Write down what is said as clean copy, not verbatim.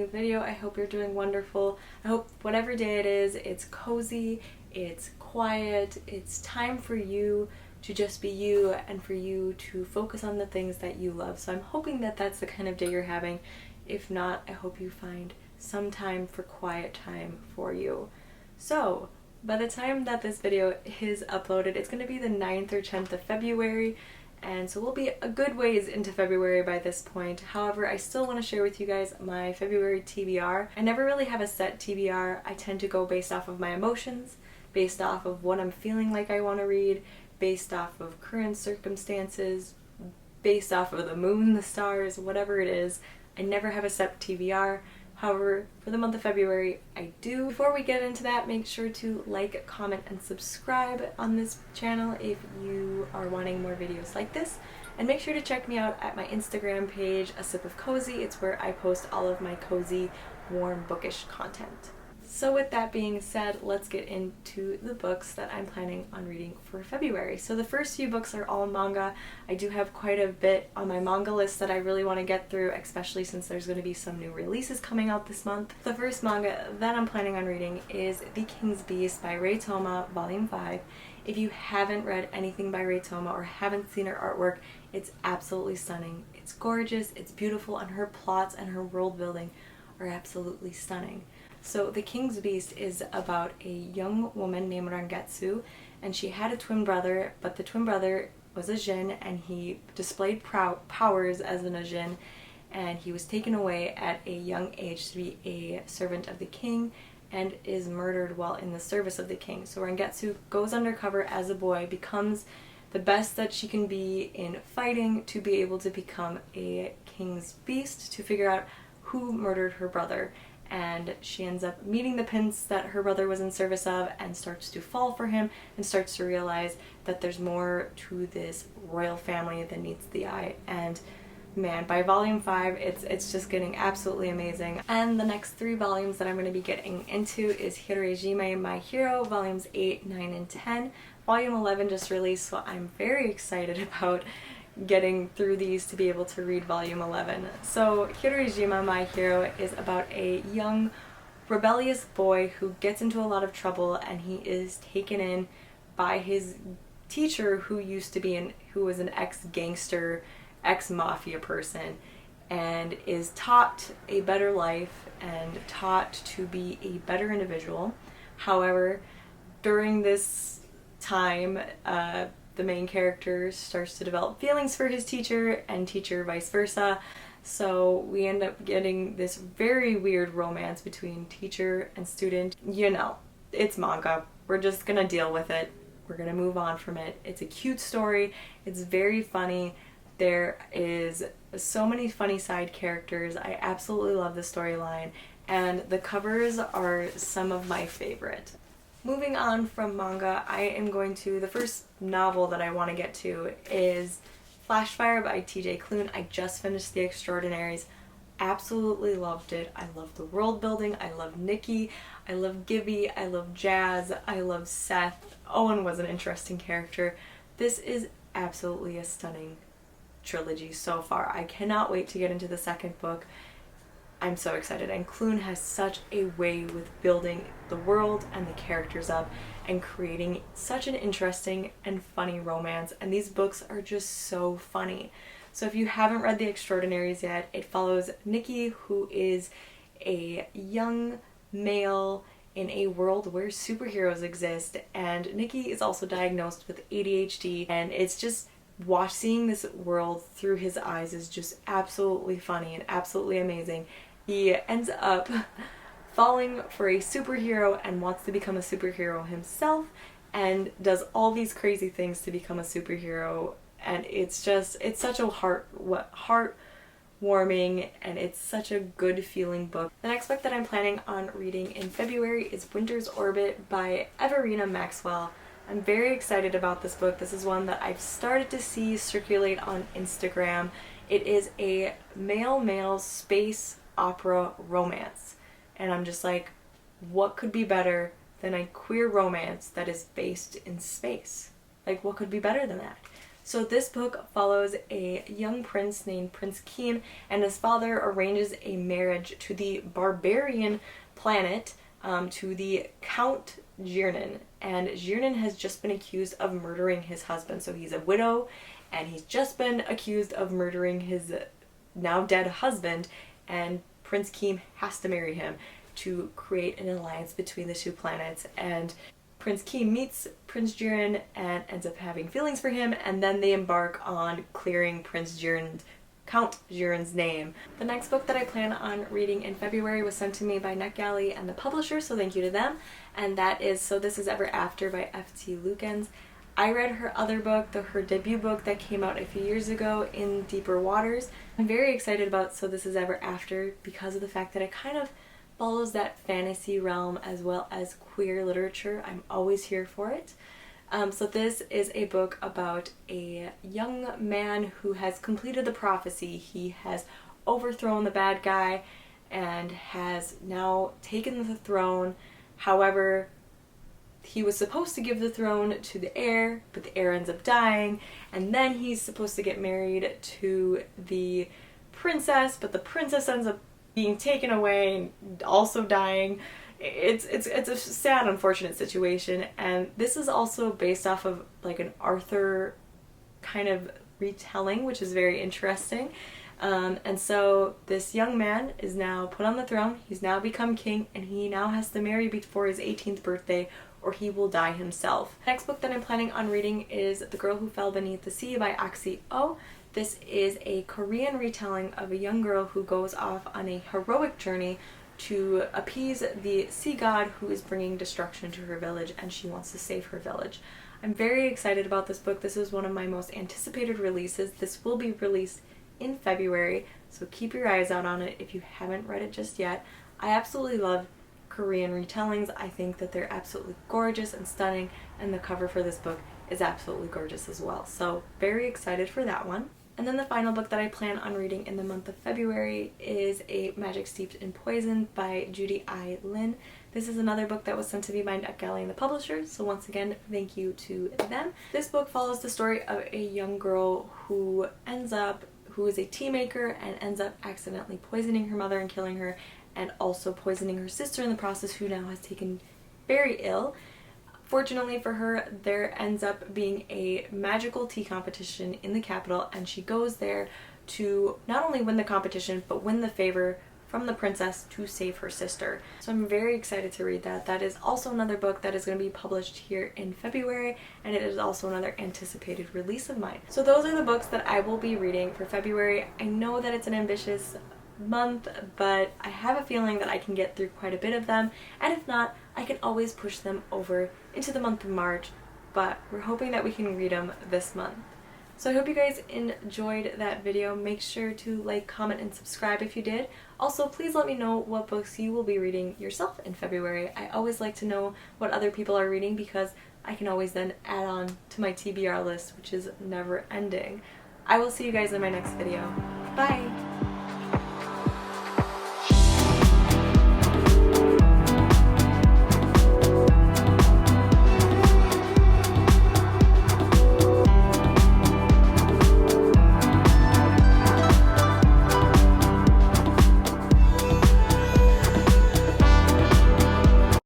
new video. I hope you're doing wonderful. I hope whatever day it is, it's cozy, it's quiet, it's time for you to just be you and for you to focus on the things that you love. So I'm hoping that that's the kind of day you're having. If not, I hope you find some time for quiet time for you. So by the time that this video is uploaded, it's going to be the 9th or 10th of February. And so we'll be a good ways into February by this point. However, I still want to share with you guys my February TBR. I never really have a set TBR. I tend to go based off of my emotions, based off of what I'm feeling like I want to read, based off of current circumstances, based off of the moon, the stars, whatever it is. I never have a set TBR. However, for the month of February, I do. Before we get into that, make sure to like, comment, and subscribe on this channel if you are wanting more videos like this. And make sure to check me out at my Instagram page, A Sip of Cozy. It's where I post all of my cozy, warm, bookish content. So with that being said, let's get into the books that I'm planning on reading for February. So the first few books are all manga. I do have quite a bit on my manga list that I really want to get through, especially since there's going to be some new releases coming out this month. The first manga that I'm planning on reading is The King's Beast by Ray Toma, Volume 5. If you haven't read anything by Ray Toma or haven't seen her artwork, it's absolutely stunning. It's gorgeous, it's beautiful, and her plots and her world building are absolutely stunning. So The King's Beast is about a young woman named Rangetsu, and she had a twin brother, but the twin brother was a djinn, and he displayed powers as an djinn, and he was taken away at a young age to be a servant of the king and is murdered while in the service of the king. So Rangetsu goes undercover as a boy, becomes the best that she can be in fighting to be able to become a king's beast to figure out who murdered her brother. And she ends up meeting the prince that her brother was in service of and starts to fall for him and starts to realize that there's more to this royal family than meets the eye. And man, by volume 5, it's just getting absolutely amazing. And the next 3 volumes that I'm going to be getting into is Hirojime My Hero, volumes 8, 9, and 10. Volume 11 just released, so I'm very excited about getting through these to be able to read volume 11. So Hirojime My Hero is about a young rebellious boy who gets into a lot of trouble, and he is taken in by his teacher who was an ex-gangster, ex-mafia person, and is taught a better life and taught to be a better individual. However, during this time, the main character starts to develop feelings for his teacher and teacher vice versa. So we end up getting this very weird romance between teacher and student. You know, it's manga. We're just gonna deal with it. We're gonna move on from it. It's a cute story. It's very funny. There is so many funny side characters. I absolutely love the storyline, and the covers are some of my favorite. Moving on from manga, I am going to, the first novel that I want to get to is Flashfire by TJ Klune. I just finished The Extraordinaries. Absolutely loved it. I love the world building. I love Nikki. I love Gibby. I love Jazz. I love Seth. Owen was an interesting character. This is absolutely a stunning trilogy so far. I cannot wait to get into the second book. I'm so excited, and Klune has such a way with building the world and the characters up and creating such an interesting and funny romance, and these books are just so funny. So if you haven't read The Extraordinaries yet, it follows Nikki, who is a young male in a world where superheroes exist, and Nikki is also diagnosed with ADHD, and it's just seeing this world through his eyes is just absolutely funny and absolutely amazing. He ends up falling for a superhero and wants to become a superhero himself and does all these crazy things to become a superhero, and it's such a heartwarming, and it's such a good feeling book. The next book that I'm planning on reading in February is Winter's Orbit by Everina Maxwell. I'm very excited about this book. This is one that I've started to see circulate on Instagram. It is a male-male space opera romance, and I'm just like, what could be better than a queer romance that is based in space? Like, what could be better than that? So this book follows a young prince named Prince Keen, and his father arranges a marriage to the barbarian planet, to the Count Girnan. And Girnan has just been accused of murdering his husband. So he's a widow, and he's just been accused of murdering his now dead husband, and Prince Keen has to marry him to create an alliance between the two planets. And Prince Keen meets Prince Girnan and ends up having feelings for him, and then they embark on clearing Count Girnan's name. The next book that I plan on reading in February was sent to me by NetGalley and the publisher, so thank you to them, and that is So This Is Ever After by F.T. Lukens. I read her other book, her debut book that came out a few years ago, In Deeper Waters. I'm very excited about So This Is Ever After because of the fact that it kind of follows that fantasy realm as well as queer literature. I'm always here for it. So this is a book about a young man who has completed the prophecy. He has overthrown the bad guy and has now taken the throne. However, he was supposed to give the throne to the heir, but the heir ends up dying, and then he's supposed to get married to the princess, but the princess ends up being taken away and also dying. It's a sad, unfortunate situation, and this is also based off of like an Arthur kind of retelling, which is very interesting. And so this young man is now put on the throne, he's now become king, and he now has to marry before his 18th birthday or he will die himself. The next book that I'm planning on reading is The Girl Who Fell Beneath the Sea by Oxy Oh. This is a Korean retelling of a young girl who goes off on a heroic journey to appease the sea god who is bringing destruction to her village, and she wants to save her village. I'm very excited about this book. This is one of my most anticipated releases. This will be released in February, so keep your eyes out on it if you haven't read it just yet. I absolutely love Korean retellings. I think that they're absolutely gorgeous and stunning, and the cover for this book is absolutely gorgeous as well. So very excited for that one. And then the final book that I plan on reading in the month of February is A Magic Steeped in Poison by Judy I. Lin. This is another book that was sent to me by NetGalley and the publisher, so once again, thank you to them. This book follows the story of a young girl who is a tea maker and ends up accidentally poisoning her mother and killing her, and also poisoning her sister in the process, who now has taken very ill. Fortunately for her, there ends up being a magical tea competition in the capital, and she goes there to not only win the competition, but win the favor from the princess to save her sister. So I'm very excited to read that. That is also another book that is going to be published here in February, and it is also another anticipated release of mine. So those are the books that I will be reading for February. I know that it's an ambitious month, but I have a feeling that I can get through quite a bit of them, and if not, I can always push them over into the month of March, but we're hoping that we can read them this month. So I hope you guys enjoyed that video. Make sure to like, comment, and subscribe if you did. Also, please let me know what books you will be reading yourself in February. I always like to know what other people are reading because I can always then add on to my TBR list, which is never ending. I will see you guys in my next video. Bye!